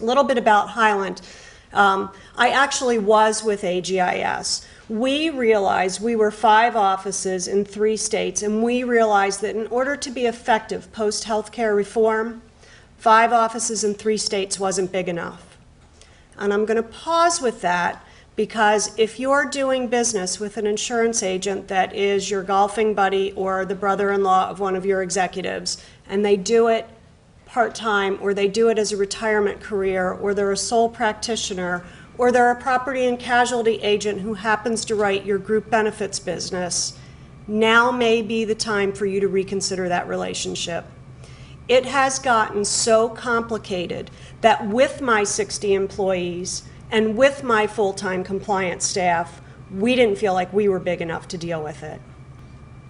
A little bit about Hylant. I actually was with AGIS. We realized we were 5 offices in 3 states, and we realized that in order to be effective post-healthcare reform, 5 offices in 3 states wasn't big enough. And I'm going to pause with that because if you're doing business with an insurance agent that is your golfing buddy or the brother-in-law of one of your executives, and they do it part-time, or they do it as a retirement career, or they're a sole practitioner, or they're a property and casualty agent who happens to write your group benefits business, now may be the time for you to reconsider that relationship. It has gotten so complicated that with my 60 employees and with my full-time compliance staff, we didn't feel like we were big enough to deal with it.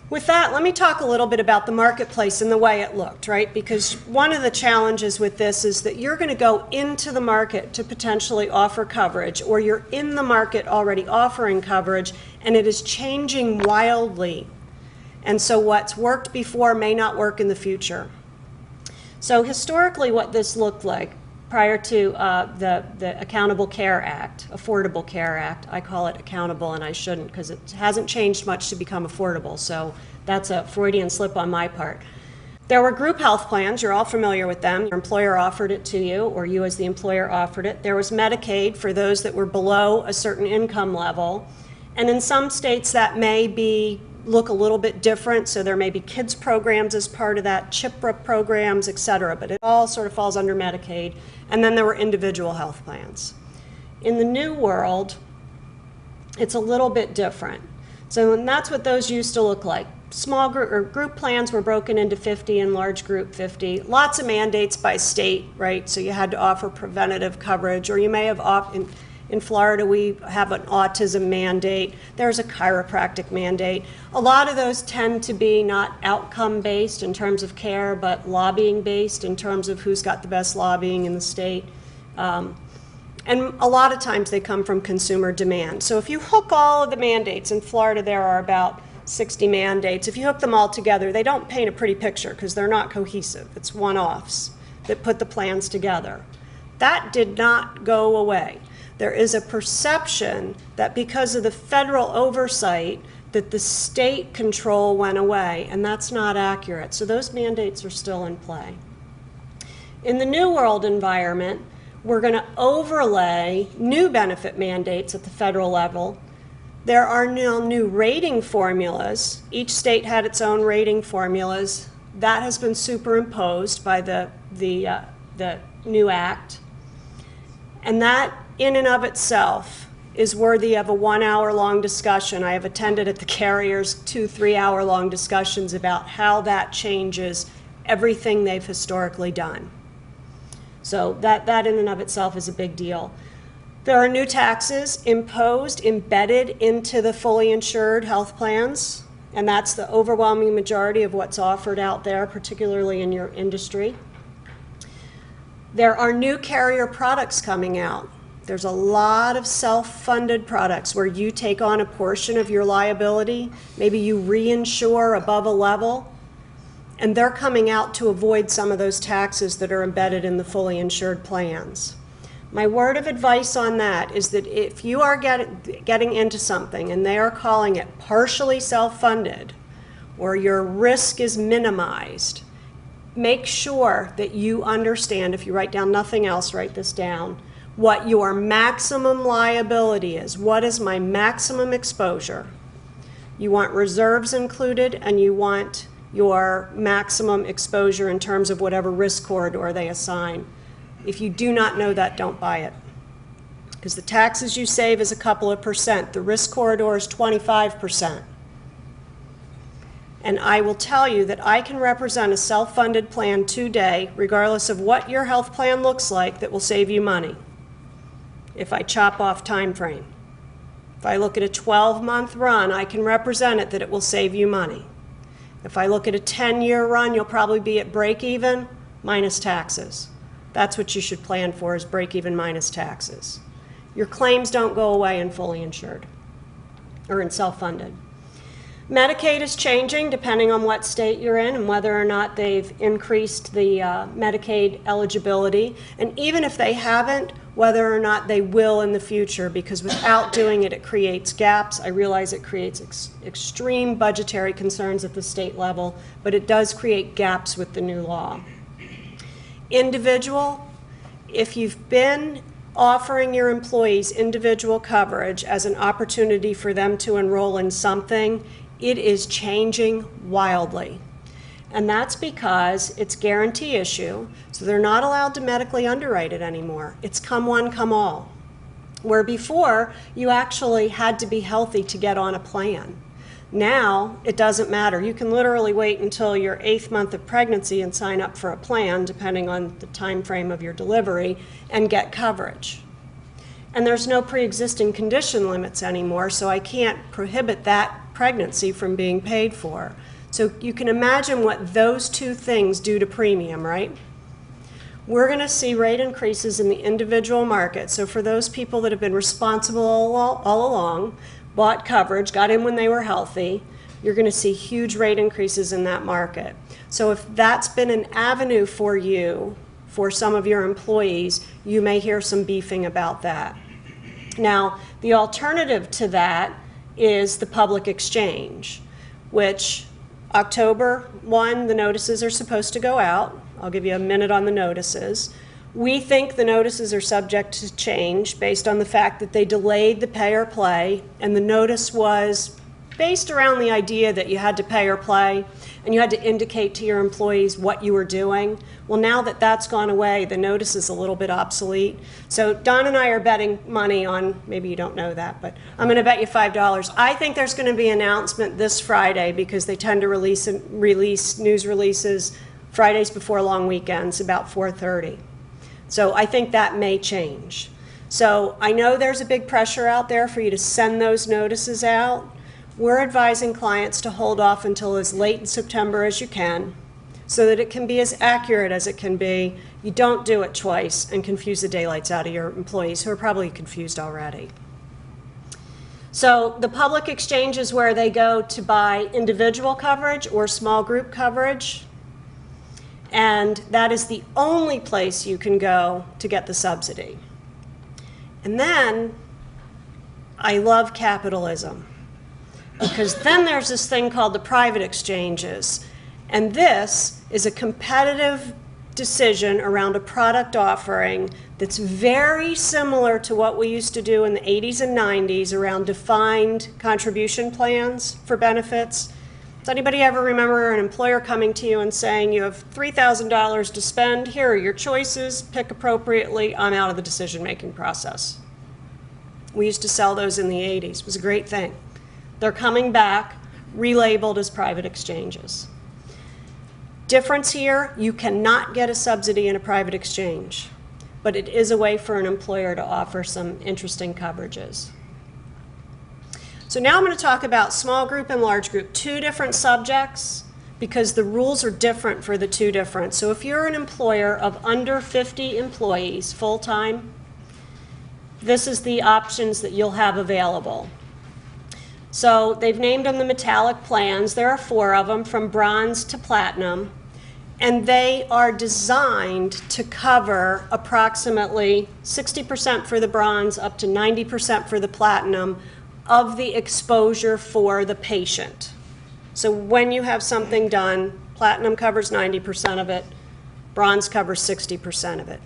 With that, let me talk a little bit about the marketplace and the way it looked, right? Because one of the challenges with this is that you're going to go into the market to potentially offer coverage, or you're in the market already offering coverage, and it is changing wildly. And so what's worked before may not work in the future. So historically, what this looked like prior to the Accountable Care Act, Affordable Care Act. I call it accountable, and I shouldn't because it hasn't changed much to become affordable, so that's a Freudian slip on my part. There were group health plans. You're all familiar with them. Your employer offered it to you, or you as the employer offered it. There was Medicaid for those that were below a certain income level, and in some states that may look a little bit different, so there may be kids programs as part of that, CHIPRA programs, etc., but it all sort of falls under Medicaid. And then there were individual health plans. In the new world, it's a little bit different. So, and that's what those used to look like. Small group plans were broken into 50 and large group 50. Lots of mandates by state, right? So you had to offer preventative coverage, or you may have in Florida, we have an autism mandate. There's a chiropractic mandate. A lot of those tend to be not outcome-based in terms of care, but lobbying-based in terms of who's got the best lobbying in the state. And a lot of times they come from consumer demand. So if you hook all of the mandates, in Florida there are about 60 mandates. If you hook them all together, they don't paint a pretty picture because they're not cohesive. It's one-offs that put the plans together. That did not go away. There is a perception that because of the federal oversight that the state control went away, and that's not accurate. So those mandates are still in play. In the New World environment, we're going to overlay new benefit mandates at the federal level. There are new rating formulas. Each state had its own rating formulas. That has been superimposed by the new act. And that in and of itself is worthy of a 1-hour-long discussion. I have attended at the carriers 2-3 hour-long discussions about how that changes everything they've historically done. So that in and of itself is a big deal. There are new taxes imposed, embedded into the fully insured health plans, and that's the overwhelming majority of what's offered out there, particularly in your industry. There are new carrier products coming out. There's a lot of self-funded products where you take on a portion of your liability. Maybe you reinsure above a level, and they're coming out to avoid some of those taxes that are embedded in the fully insured plans. My word of advice on that is that if you are getting into something and they are calling it partially self-funded, or your risk is minimized, make sure that you understand, if you write down nothing else, write this down, what your maximum liability is. What is my maximum exposure? You want reserves included, and you want your maximum exposure in terms of whatever risk corridor they assign. If you do not know that, don't buy it. Because the taxes you save is a couple of percent. The risk corridor is 25%. And I will tell you that I can represent a self-funded plan today, regardless of what your health plan looks like, that will save you money if I chop off time frame. If I look at a 12-month run, I can represent it that it will save you money. If I look at a 10-year run, you'll probably be at break even minus taxes. That's what you should plan for, is break even minus taxes. Your claims don't go away in fully insured or in self-funded. Medicaid is changing depending on what state you're in and whether or not they've increased the Medicaid eligibility. And even if they haven't, whether or not they will in the future, because without doing it, it creates gaps. I realize it creates extreme budgetary concerns at the state level, but it does create gaps with the new law. Individual, if you've been offering your employees individual coverage as an opportunity for them to enroll in something, it is changing wildly. And that's because it's guarantee issue, so they're not allowed to medically underwrite it anymore. It's come one, come all. Where before, you actually had to be healthy to get on a plan. Now, it doesn't matter. You can literally wait until your 8th month of pregnancy and sign up for a plan, depending on the time frame of your delivery, and get coverage. And there's no pre-existing condition limits anymore, so I can't prohibit that pregnancy from being paid for. So you can imagine what those two things do to premium, right? We're going to see rate increases in the individual market. So for those people that have been responsible all along, bought coverage, got in when they were healthy, you're going to see huge rate increases in that market. So if that's been an avenue for you, for some of your employees, you may hear some beefing about that. Now, the alternative to that is the public exchange, which October 1, the notices are supposed to go out. I'll give you a minute on the notices. We think the notices are subject to change based on the fact that they delayed the pay or play, and the notice was based around the idea that you had to pay or play and you had to indicate to your employees what you were doing. Well, now that that's gone away, the notice is a little bit obsolete. So Don and I are betting money on, maybe you don't know that, but I'm going to bet you $5. I think there's going to be an announcement this Friday, because they tend to release news releases Fridays before long weekends about 4:30. So I think that may change. So I know there's a big pressure out there for you to send those notices out. We're advising clients to hold off until as late in September as you can, so that it can be as accurate as it can be. You don't do it twice and confuse the daylights out of your employees, who are probably confused already. So the public exchange is where they go to buy individual coverage or small group coverage. And that is the only place you can go to get the subsidy. And then, I love capitalism, because then there's this thing called the private exchanges. And this is a competitive decision around a product offering that's very similar to what we used to do in the 80s and 90s around defined contribution plans for benefits. Does anybody ever remember an employer coming to you and saying, you have $3,000 to spend, here are your choices, pick appropriately, I'm out of the decision-making process? We used to sell those in the 80s. It was a great thing. They're coming back, relabeled as private exchanges. Difference here, you cannot get a subsidy in a private exchange, but it is a way for an employer to offer some interesting coverages. So now I'm going to talk about small group and large group, two different subjects, because the rules are different for the two different. So if you're an employer of under 50 employees full-time, this is the options that you'll have available. So they've named them the metallic plans. There are 4 of them, from bronze to platinum, and they are designed to cover approximately 60% for the bronze, up to 90% for the platinum, of the exposure for the patient. So when you have something done, platinum covers 90% of it, bronze covers 60% of it,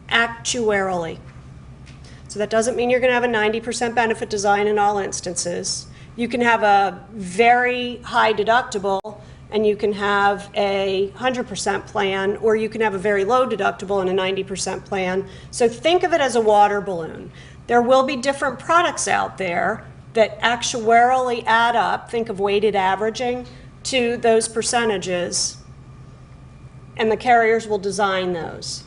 actuarially. So that doesn't mean you're going to have a 90% benefit design in all instances. You can have a very high deductible and you can have a 100% plan, or you can have a very low deductible and a 90% plan. So think of it as a water balloon. There will be different products out there that actuarially add up, think of weighted averaging, to those percentages, and the carriers will design those.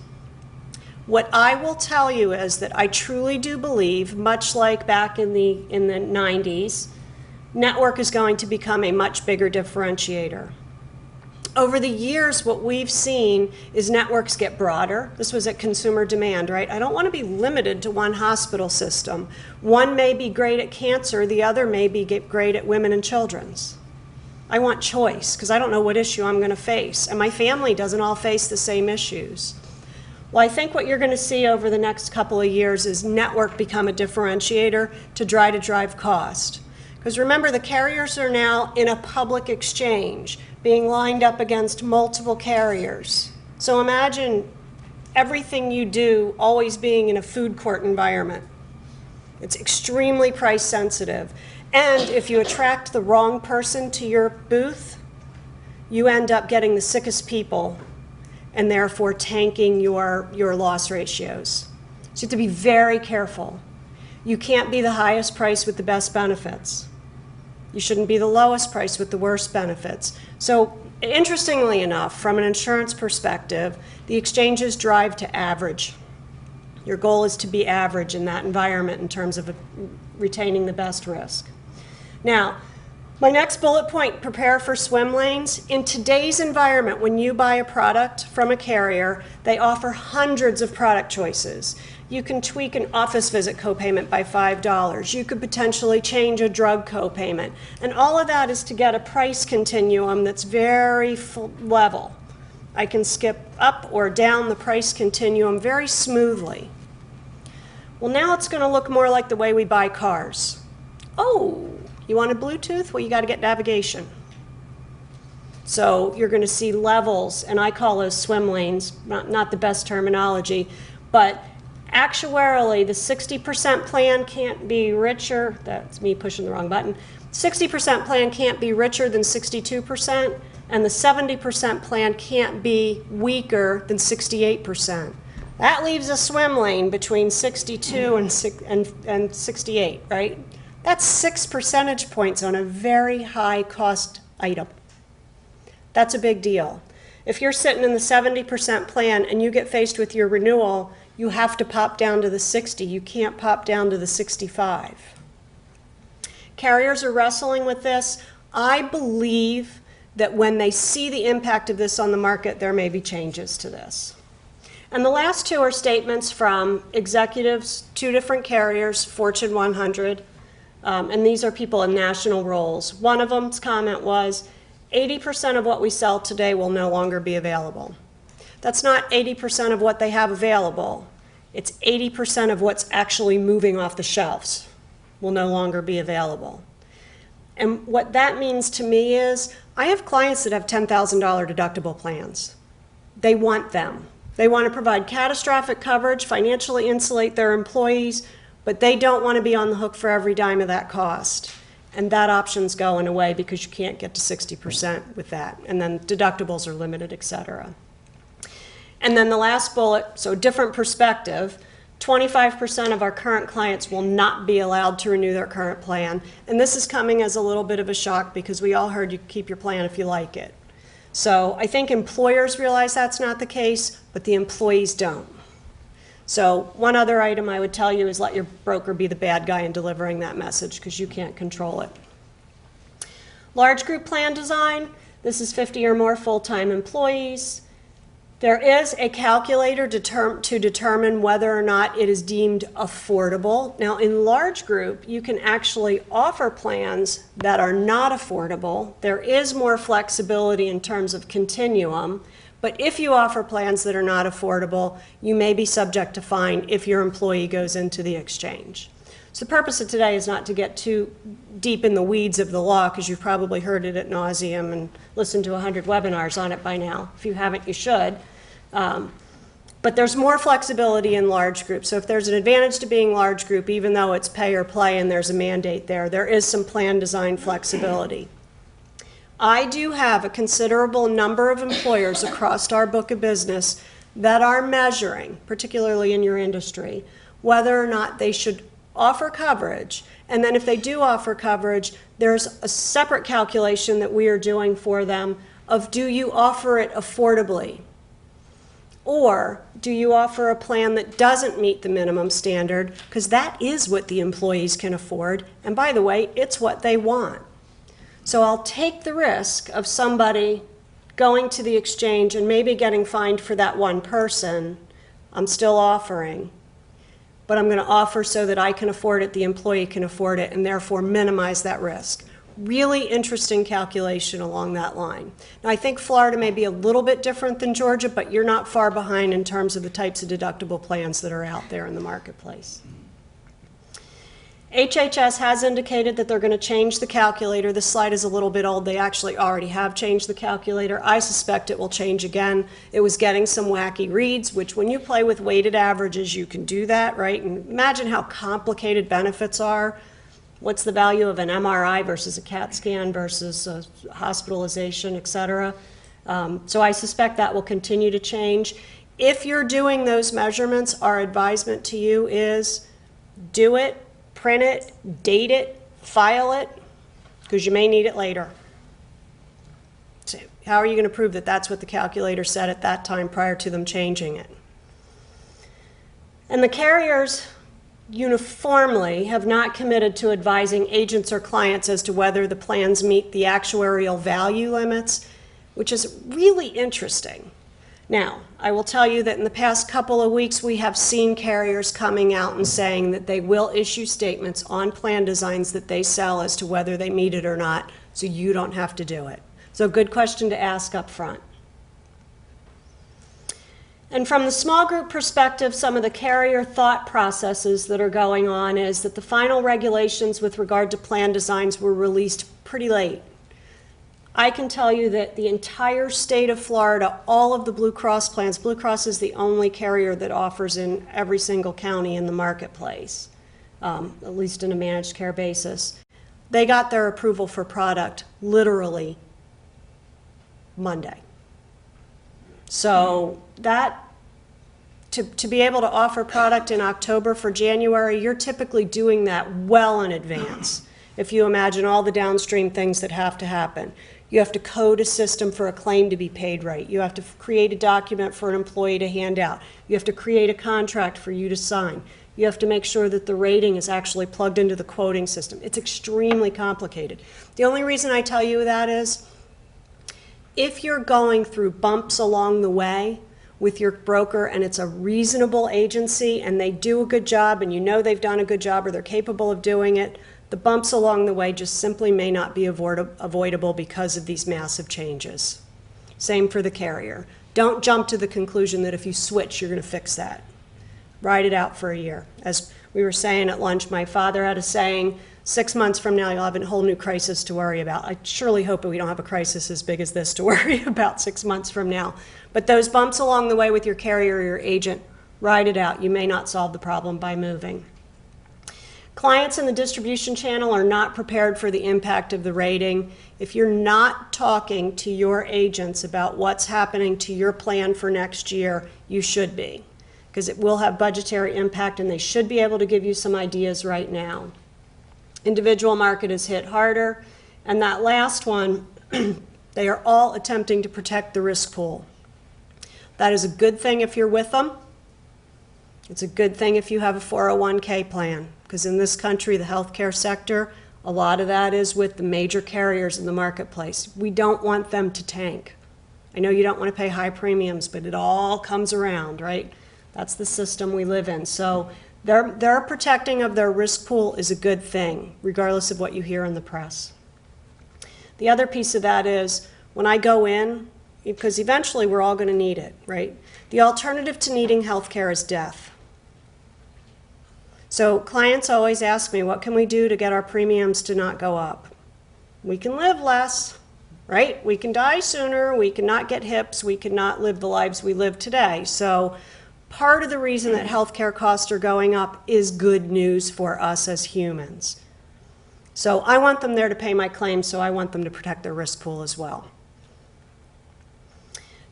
What I will tell you is that I truly do believe, much like back in the 90s, network is going to become a much bigger differentiator. Over the years, what we've seen is networks get broader. This was at consumer demand, right? I don't want to be limited to one hospital system. One may be great at cancer, the other may be great at women and children's. I want choice because I don't know what issue I'm going to face, and my family doesn't all face the same issues. Well, I think what you're going to see over the next couple of years is network become a differentiator to try to drive cost. Because remember, the carriers are now in a public exchange, being lined up against multiple carriers. So imagine everything you do always being in a food court environment. It's extremely price sensitive. And if you attract the wrong person to your booth, you end up getting the sickest people and therefore tanking your loss ratios. So you have to be very careful. You can't be the highest price with the best benefits. You shouldn't be the lowest price with the worst benefits. So interestingly enough, from an insurance perspective, the exchanges drive to average. Your goal is to be average in that environment in terms of retaining the best risk. Now, my next bullet point, prepare for swim lanes. In today's environment, when you buy a product from a carrier, they offer hundreds of product choices. You can tweak an office visit copayment by $5. You could potentially change a drug copayment. And all of that is to get a price continuum that's very level. I can skip up or down the price continuum very smoothly. Well, now it's going to look more like the way we buy cars. Oh, you want a Bluetooth? Well, you got to get navigation. So you're going to see levels, and I call those swim lanes, not the best terminology, but actuarially, the 60% plan can't be richer. That's me pushing the wrong button. 60% plan can't be richer than 62%, and the 70% plan can't be weaker than 68%. That leaves a swim lane between 62 and 68, right? That's 6 percentage points on a very high cost item. That's a big deal. If you're sitting in the 70% plan and you get faced with your renewal, you have to pop down to the 60. You can't pop down to the 65. Carriers are wrestling with this. I believe that when they see the impact of this on the market, there may be changes to this. And the last two are statements from executives, 2 different carriers, Fortune 100, and these are people in national roles. One of them's comment was, 80% of what we sell today will no longer be available. That's not 80% of what they have available. It's 80% of what's actually moving off the shelves will no longer be available. And what that means to me is, I have clients that have $10,000 deductible plans. They want them. They want to provide catastrophic coverage, financially insulate their employees, but they don't want to be on the hook for every dime of that cost. And that option's going away because you can't get to 60% with that. And then deductibles are limited, et cetera. And then the last bullet, so different perspective, 25% of our current clients will not be allowed to renew their current plan. And this is coming as a little bit of a shock because we all heard you keep your plan if you like it. So I think employers realize that's not the case, but the employees don't. So one other item I would tell you is let your broker be the bad guy in delivering that message because you can't control it. Large group plan design, this is 50 or more full-time employees. There is a calculator to determine whether or not it is deemed affordable. Now in large group, you can actually offer plans that are not affordable. There is more flexibility in terms of continuum. But if you offer plans that are not affordable, you may be subject to fine if your employee goes into the exchange. So the purpose of today is not to get too deep in the weeds of the law, because you've probably heard it ad nauseum and listened to 100 webinars on it by now. If you haven't, you should. But there's more flexibility in large groups. So if there's an advantage to being large group, even though it's pay or play and there's a mandate there, there is some plan design flexibility. I do have a considerable number of employers across our book of business that are measuring, particularly in your industry, whether or not they should offer coverage. And then if they do offer coverage, there's a separate calculation that we are doing for them of, do you offer it affordably? Or do you offer a plan that doesn't meet the minimum standard? Because that is what the employees can afford. And by the way, it's what they want. So I'll take the risk of somebody going to the exchange and maybe getting fined for that one person. I'm still offering, but I'm going to offer so that I can afford it, the employee can afford it, and therefore minimize that risk. really interesting calculation along that line. Now, I think Florida may be a little bit different than Georgia, but you're not far behind in terms of the types of deductible plans that are out there in the marketplace. HHS has indicated that they're going to change the calculator. This slide is a little bit old. They actually already have changed the calculator. I suspect it will change again. It was getting some wacky reads, which when you play with weighted averages, you can do that, right? And imagine how complicated benefits are. What's the value of an MRI versus a CAT scan versus a hospitalization, et cetera. So I suspect that will continue to change. If you're doing those measurements, our advisement to you is do it, print it, date it, file it, because you may need it later. So how are you going to prove that that's what the calculator said at that time prior to them changing it? And the carriers uniformly have not committed to advising agents or clients as to whether the plans meet the actuarial value limits, which is really interesting. Now, I will tell you that in the past couple of weeks, we have seen carriers coming out and saying that they will issue statements on plan designs that they sell as to whether they meet it or not, so you don't have to do it. So good question to ask up front. And from the small group perspective, some of the carrier thought processes that are going on is that the final regulations with regard to plan designs were released pretty late. I can tell you that the entire state of Florida, all of the Blue Cross plans, Blue Cross is the only carrier that offers in every single county in the marketplace, at least in a managed care basis. They got their approval for product literally Monday. So that, to be able to offer product in October for January, you're typically doing that well in advance. If you imagine all the downstream things that have to happen. You have to code a system for a claim to be paid right. You have to create a document for an employee to hand out. You have to create a contract for you to sign. You have to make sure that the rating is actually plugged into the quoting system. It's extremely complicated. The only reason I tell you that is if you're going through bumps along the way with your broker and it's a reasonable agency and they do a good job and you know they've done a good job or they're capable of doing it, the bumps along the way just simply may not be avoidable because of these massive changes. Same for the carrier. Don't jump to the conclusion that if you switch, you're going to fix that. Ride it out for a year. As we were saying at lunch, my father had a saying, 6 months from now, you'll have a whole new crisis to worry about. I surely hope that we don't have a crisis as big as this to worry about 6 months from now. But those bumps along the way with your carrier or your agent, ride it out. You may not solve the problem by moving. Clients in the distribution channel are not prepared for the impact of the rating. If you're not talking to your agents about what's happening to your plan for next year, you should be, because it will have budgetary impact and they should be able to give you some ideas right now. Individual market is hit harder, and that last one, they are all attempting to protect the risk pool. That is a good thing if you're with them. It's a good thing if you have a 401k plan, because in this country, the healthcare sector, a lot of that is with the major carriers in the marketplace. We don't want them to tank. I know you don't want to pay high premiums, but it all comes around, right? That's the system we live in. So their protecting of their risk pool is a good thing, regardless of what you hear in the press. The other piece of that is when I go in, because eventually we're all going to need it, right? The alternative to needing healthcare is death. So clients always ask me, what can we do to get our premiums to not go up? We can live less, right? We can die sooner, we can not get hips, we can not live the lives we live today. So part of the reason that healthcare costs are going up is good news for us as humans. So I want them there to pay my claims, so I want them to protect their risk pool as well.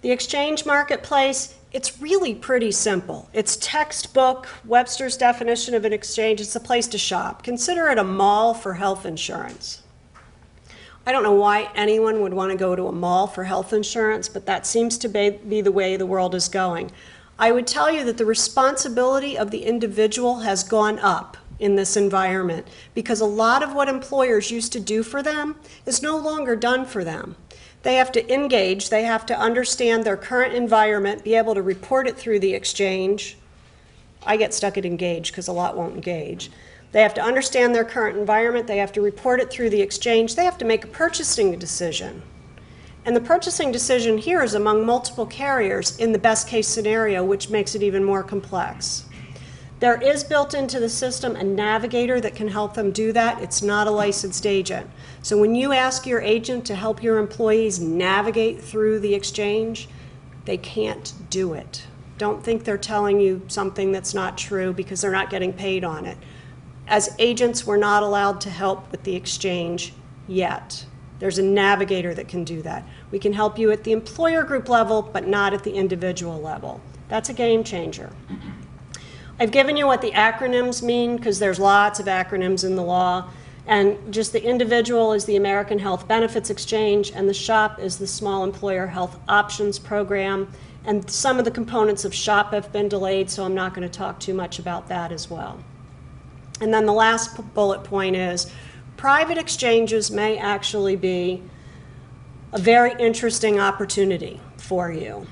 The exchange marketplace, it's really pretty simple. It's textbook, Webster's definition of an exchange. It's a place to shop. Consider it a mall for health insurance. I don't know why anyone would want to go to a mall for health insurance, but that seems to be the way the world is going. I would tell you that the responsibility of the individual has gone up in this environment because a lot of what employers used to do for them is no longer done for them. They have to engage, they have to understand their current environment, be able to report it through the exchange. I get stuck at engage because a lot won't engage. They have to understand their current environment. They have to report it through the exchange. They have to make a purchasing decision. And the purchasing decision here is among multiple carriers in the best case scenario, which makes it even more complex. There is built into the system a navigator that can help them do that. It's not a licensed agent. So when you ask your agent to help your employees navigate through the exchange, they can't do it. Don't think they're telling you something that's not true because they're not getting paid on it. As agents, we're not allowed to help with the exchange yet. There's a navigator that can do that. We can help you at the employer group level, but not at the individual level. That's a game changer. I've given you what the acronyms mean because there's lots of acronyms in the law. And just the individual is the American Health Benefits Exchange, and the SHOP is the Small Employer Health Options Program. And some of the components of SHOP have been delayed, so I'm not going to talk too much about that as well. And then the last bullet point is private exchanges may actually be a very interesting opportunity for you.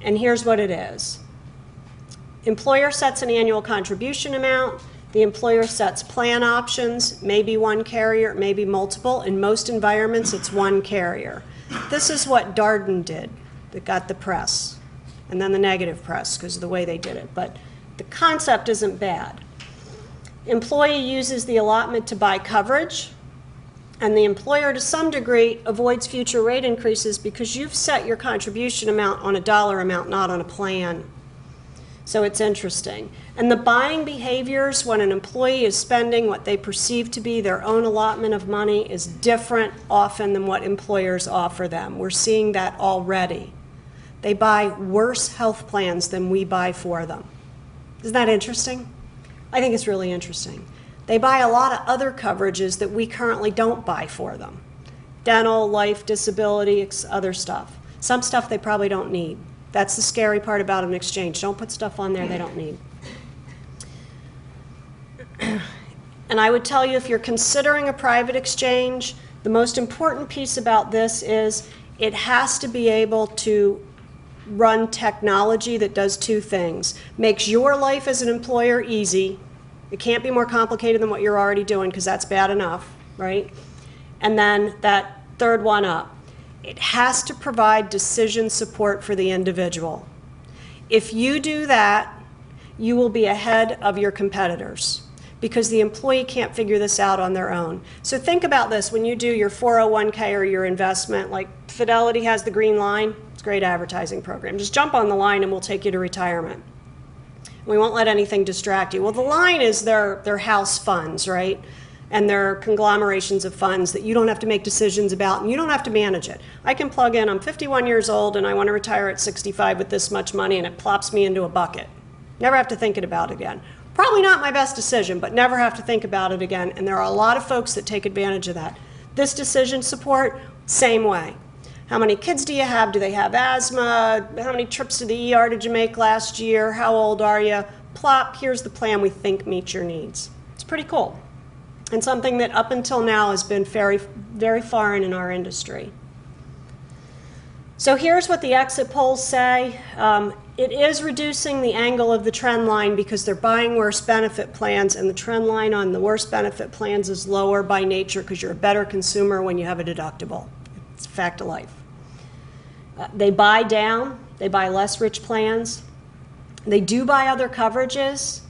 And here's what it is. Employer sets an annual contribution amount. The employer sets plan options, maybe one carrier, maybe multiple. In most environments, it's one carrier. This is what Darden did that got the press, and then the negative press because of the way they did it. But the concept isn't bad. Employee uses the allotment to buy coverage, and the employer to some degree avoids future rate increases because you've set your contribution amount on a dollar amount, not on a plan. So it's interesting. And the buying behaviors when an employee is spending what they perceive to be their own allotment of money is different often than what employers offer them. We're seeing that already. They buy worse health plans than we buy for them. Isn't that interesting? I think it's really interesting. They buy a lot of other coverages that we currently don't buy for them. Dental, life, disability, other stuff. Some stuff they probably don't need. That's the scary part about an exchange. Don't put stuff on there they don't need. And I would tell you, if you're considering a private exchange, the most important piece about this is it has to be able to run technology that does two things. Makes your life as an employer easy. It can't be more complicated than what you're already doing because that's bad enough, right? And then that third one up. It has to provide decision support for the individual. If you do that, you will be ahead of your competitors because the employee can't figure this out on their own. So think about this when you do your 401k or your investment, like Fidelity has the green line. It's a great advertising program. Just jump on the line and we'll take you to retirement. We won't let anything distract you. Well, the line is their house funds, right? And their conglomerations of funds that you don't have to make decisions about and you don't have to manage it. I can plug in, I'm 51 years old and I want to retire at 65 with this much money, and it plops me into a bucket. Never have to think about it again. Probably not my best decision, but never have to think about it again. And there are a lot of folks that take advantage of that. This decision support, same way. How many kids do you have? Do they have asthma? How many trips to the ER did you make last year? How old are you? Plop, here's the plan we think meets your needs. It's pretty cool. And something that up until now has been very, very foreign in our industry. So here's what the exit polls say. It is reducing the angle of the trend line because they're buying worse benefit plans, and the trend line on the worst benefit plans is lower by nature because you're a better consumer when you have a deductible. It's a fact of life. They buy down. They buy less rich plans. They do buy other coverages.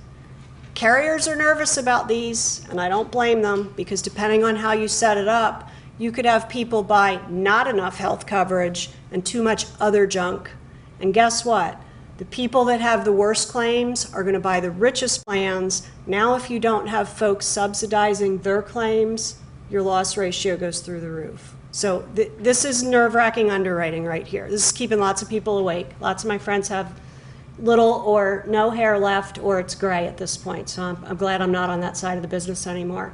Carriers are nervous about these, and I don't blame them because depending on how you set it up, you could have people buy not enough health coverage and too much other junk. And guess what? The people that have the worst claims are going to buy the richest plans. Now, if you don't have folks subsidizing their claims, your loss ratio goes through the roof. So this is nerve-wracking underwriting right here. This is keeping lots of people awake. Lots of my friends have little or no hair left, or it's gray at this point. So I'm glad I'm not on that side of the business anymore.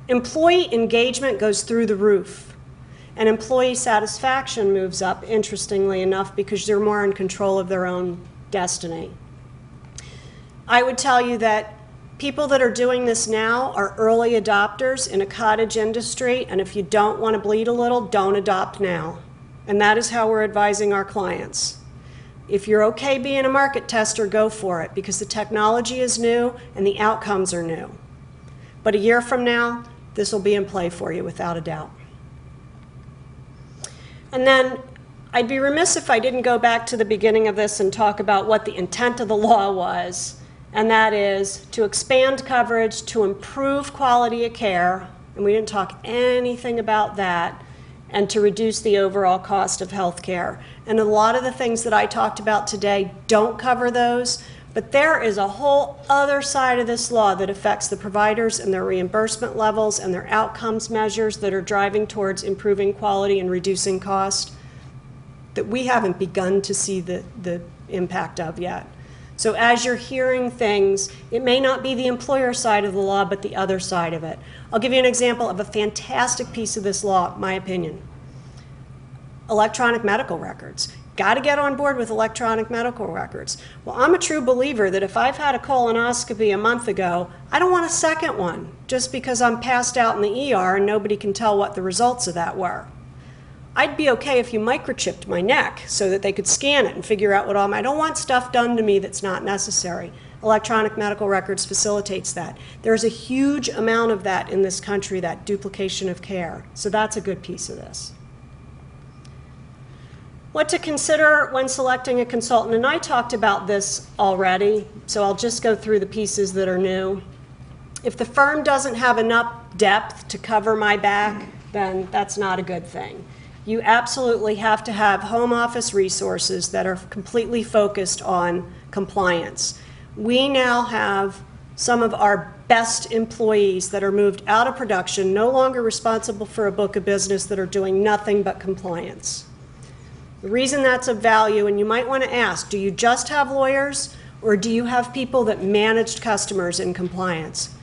Employee engagement goes through the roof, and employee satisfaction moves up, interestingly enough, because they're more in control of their own destiny. I would tell you that people that are doing this now are early adopters in a cottage industry, and if you don't want to bleed a little, don't adopt now. And that is how we're advising our clients. If you're okay being a market tester, go for it, because the technology is new and the outcomes are new. But a year from now, this will be in play for you without a doubt. And then I'd be remiss if I didn't go back to the beginning of this and talk about what the intent of the law was, and that is to expand coverage, to improve quality of care, and we didn't talk anything about that, and to reduce the overall cost of health care. And a lot of the things that I talked about today don't cover those, but there is a whole other side of this law that affects the providers and their reimbursement levels and their outcomes measures that are driving towards improving quality and reducing cost that we haven't begun to see the impact of yet. So as you're hearing things, it may not be the employer side of the law, but the other side of it. I'll give you an example of a fantastic piece of this law, my opinion. Electronic medical records. Got to get on board with electronic medical records. Well, I'm a true believer that if I've had a colonoscopy a month ago, I don't want a second one just because I'm passed out in the ER and nobody can tell what the results of that were. I'd be okay if you microchipped my neck so that they could scan it and figure out what all my... I don't want stuff done to me that's not necessary. Electronic medical records facilitates that. There's a huge amount of that in this country, that duplication of care. So that's a good piece of this. What to consider when selecting a consultant, and I talked about this already, so I'll just go through the pieces that are new. If the firm doesn't have enough depth to cover my back, then that's not a good thing. You absolutely have to have home office resources that are completely focused on compliance. We now have some of our best employees that are moved out of production, no longer responsible for a book of business, that are doing nothing but compliance. The reason that's of value, and you might want to ask, do you just have lawyers or do you have people that managed customers in compliance?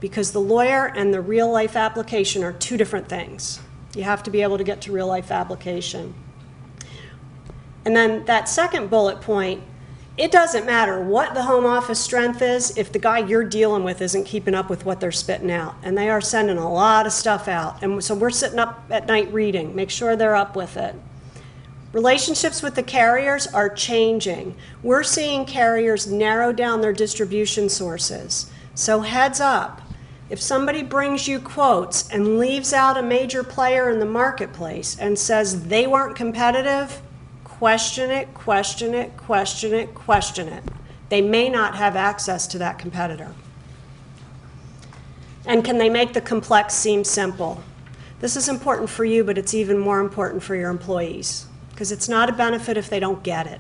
Because the lawyer and the real life application are two different things. You have to be able to get to real life application. And then that second bullet point, it doesn't matter what the home office strength is if the guy you're dealing with isn't keeping up with what they're spitting out. And they are sending a lot of stuff out. And so we're sitting up at night reading, make sure they're up with it. Relationships with the carriers are changing. We're seeing carriers narrow down their distribution sources. So heads up. If somebody brings you quotes and leaves out a major player in the marketplace and says they weren't competitive, question it, question it, question it, question it. They may not have access to that competitor. And can they make the complex seem simple? This is important for you, but it's even more important for your employees, because it's not a benefit if they don't get it.